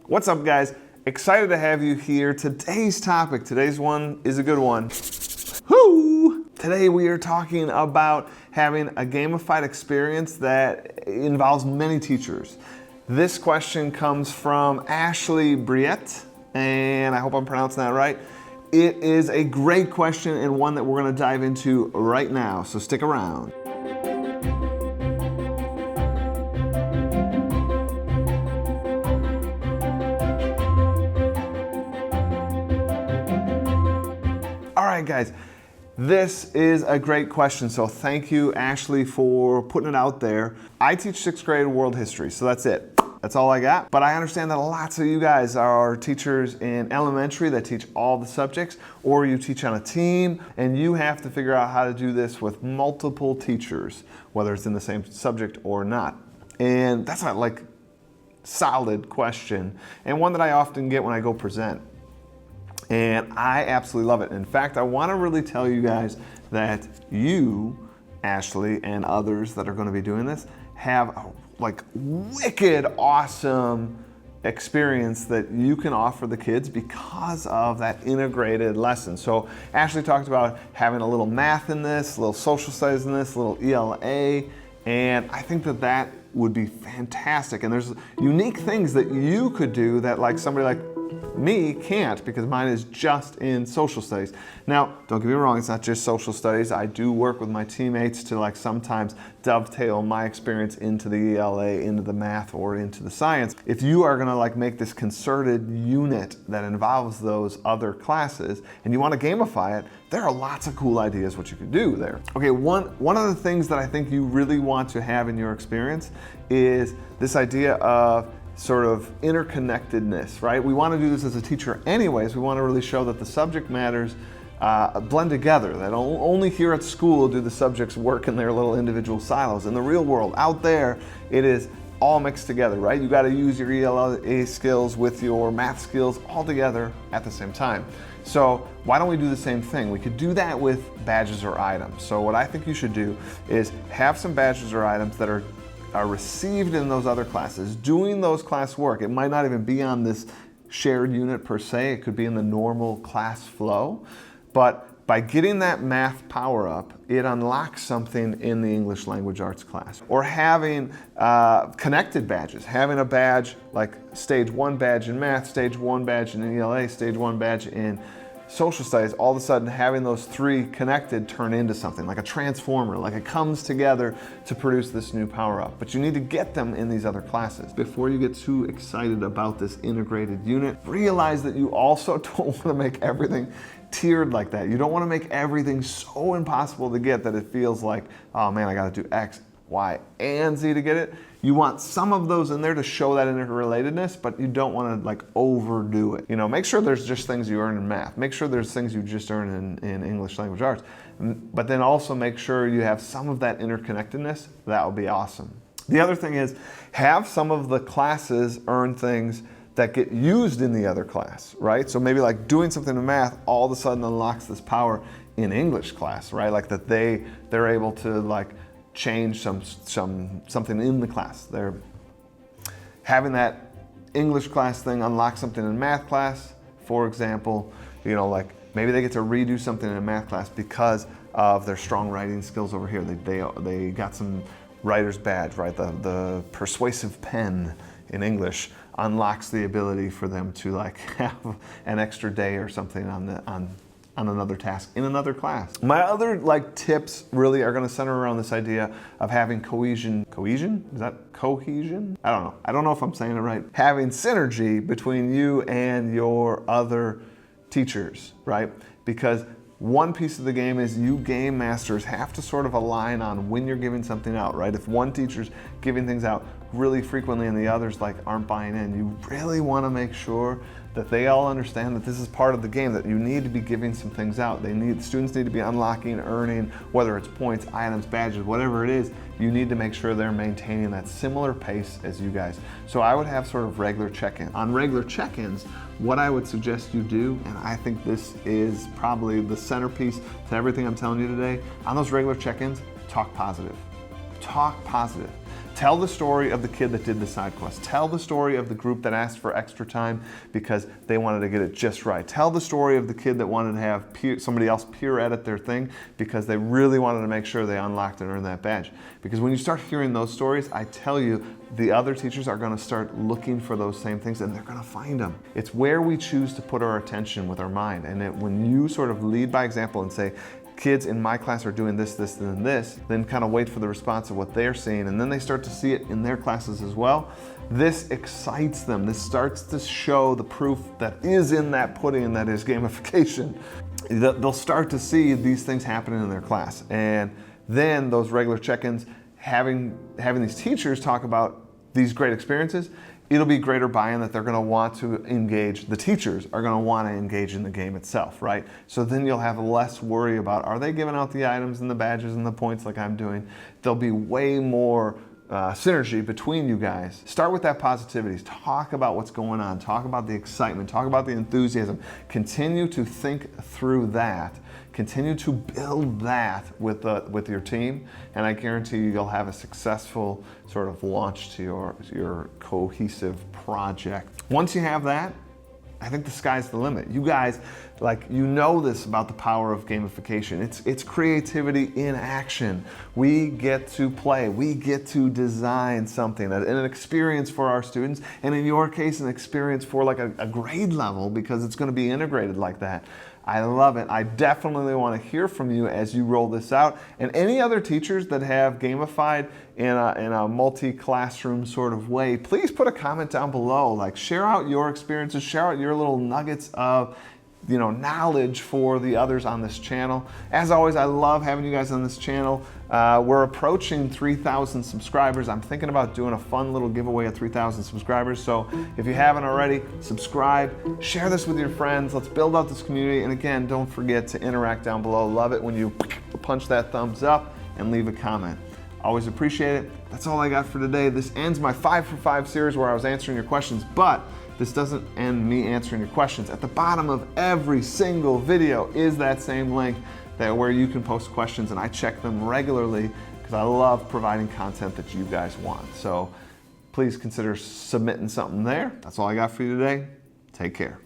What's up, guys? Excited to have you here. Today's topic, today's one is a good one. Woo! Today we are talking about having a gamified experience that involves many teachers. This question comes from Ashley Briette, and I hope I'm pronouncing that right. It is a great question and one that we're going to dive into right now, so stick around. All right, guys, this is a great question, so thank you, Ashley, for putting it out there. I teach 6th grade world history, so that's it. That's all I got. But I understand that lots of you guys are teachers in elementary that teach all the subjects, or you teach on a team, and you have to figure out how to do this with multiple teachers, whether it's in the same subject or not. And that's a solid question, and one that I often get when I go present. And I absolutely love it. In fact, I want to really tell you guys that you, Ashley, and others that are going to be doing this have a wicked awesome experience that you can offer the kids because of that integrated lesson. So Ashley talked about having a little math in this, a little social studies in this, a little ELA, and I think that that would be fantastic. And there's unique things that you could do that somebody like me can't, because mine is just in social studies. Now, don't get me wrong, it's not just social studies. I do work with my teammates to sometimes dovetail my experience into the ELA, into the math, or into the science. If you are gonna make this concerted unit that involves those other classes and you want to gamify it, there are lots of cool ideas what you could do there. Okay, one of the things that I think you really want to have in your experience is this idea of sort of interconnectedness, right? We want to do this as a teacher anyways. We want to really show that the subject matters blend together, that only here at school do the subjects work in their little individual silos. In the real world, out there, it is all mixed together, right? You got to use your ELA skills with your math skills all together at the same time. So why don't we do the same thing? We could do that with badges or items. So what I think you should do is have some badges or items that are received in those other classes, doing those class work. It might not even be on this shared unit per se, it could be in the normal class flow, but by getting that math power up, it unlocks something in the English language arts class. Or having connected badges, having a badge like stage 1 badge in math, stage 1 badge in ELA, stage 1 badge in social studies, all of a sudden having those 3 connected turn into something like a transformer, it comes together to produce this new power up. But you need to get them in these other classes. Before you get too excited about this integrated unit, realize that you also don't want to make everything tiered like that. You don't want to make everything so impossible to get that it feels like, oh man, I got to do X, Y, and Z to get it. You want some of those in there to show that interrelatedness, but you don't want to overdo it. Make sure there's just things you earn in math. Make sure there's things you just earn in English language arts. But then also make sure you have some of that interconnectedness. That would be awesome. The other thing is have some of the classes earn things that get used in the other class, right? So maybe doing something in math all of a sudden unlocks this power in English class, right? That they're able to change something in the class. They're having that English class thing unlock something in math class, for example. Maybe they get to redo something in a math class because of their strong writing skills over here. They got some writer's badge, right? The persuasive pen in English unlocks the ability for them to have an extra day or something on another task in another class. My other tips really are going to center around this idea of having cohesion. Cohesion? Is that cohesion? I don't know. I don't know if I'm saying it right. Having synergy between you and your other teachers, right? Because one piece of the game is you game masters have to sort of align on when you're giving something out, right? If one teacher's giving things out really frequently and the others aren't buying in, you really want to make sure that they all understand that this is part of the game, that you need to be giving some things out. Students need to be unlocking, earning, whether it's points, items, badges, whatever it is, you need to make sure they're maintaining that similar pace as you guys. So I would have sort of regular check-in. On regular check-ins, what I would suggest you do, and I think this is probably the centerpiece to everything I'm telling you today, on those regular check-ins, talk positive. Talk positive. Tell the story of the kid that did the side quest. Tell the story of the group that asked for extra time because they wanted to get it just right. Tell the story of the kid that wanted to have somebody else peer edit their thing because they really wanted to make sure they unlocked and earned that badge. Because when you start hearing those stories, I tell you, the other teachers are going to start looking for those same things and they're going to find them. It's where we choose to put our attention with our mind. And when you sort of lead by example and say, kids in my class are doing this, this, and this, then kind of wait for the response of what they're seeing, and then they start to see it in their classes as well. This excites them. This starts to show the proof that is in that pudding that is gamification. They'll start to see these things happening in their class. And then those regular check-ins, having these teachers talk about these great experiences, it'll be greater buy-in that they're going to want to engage. The teachers are going to want to engage in the game itself, right? So then you'll have less worry about, are they giving out the items and the badges and the points like I'm doing? There'll be way more synergy between you guys. Start with that positivity. Talk about what's going on. Talk about the excitement. Talk about the enthusiasm. Continue to think through that. Continue to build that with your team, and I guarantee you, you'll have a successful sort of launch to your cohesive project. Once you have that, I think the sky's the limit. You guys, you know this about the power of gamification. It's creativity in action. We get to play. We get to design something, an experience for our students, and in your case, an experience for like a grade level because it's going to be integrated like that. I love it. I definitely want to hear from you as you roll this out. And any other teachers that have gamified in a multi-classroom sort of way, please put a comment down below. Like, share out your experiences, share out your little nuggets of knowledge for the others on this channel. As always, I love having you guys on this channel. We're approaching 3,000 subscribers. I'm thinking about doing a fun little giveaway of 3,000 subscribers. So if you haven't already, subscribe, share this with your friends. Let's build out this community. And again, don't forget to interact down below. Love it when you punch that thumbs up and leave a comment. Always appreciate it. That's all I got for today. This ends my 5 for 5 series where I was answering your questions, but this doesn't end me answering your questions. At the bottom of every single video is that same link where you can post questions, and I check them regularly because I love providing content that you guys want. So please consider submitting something there. That's all I got for you today. Take care.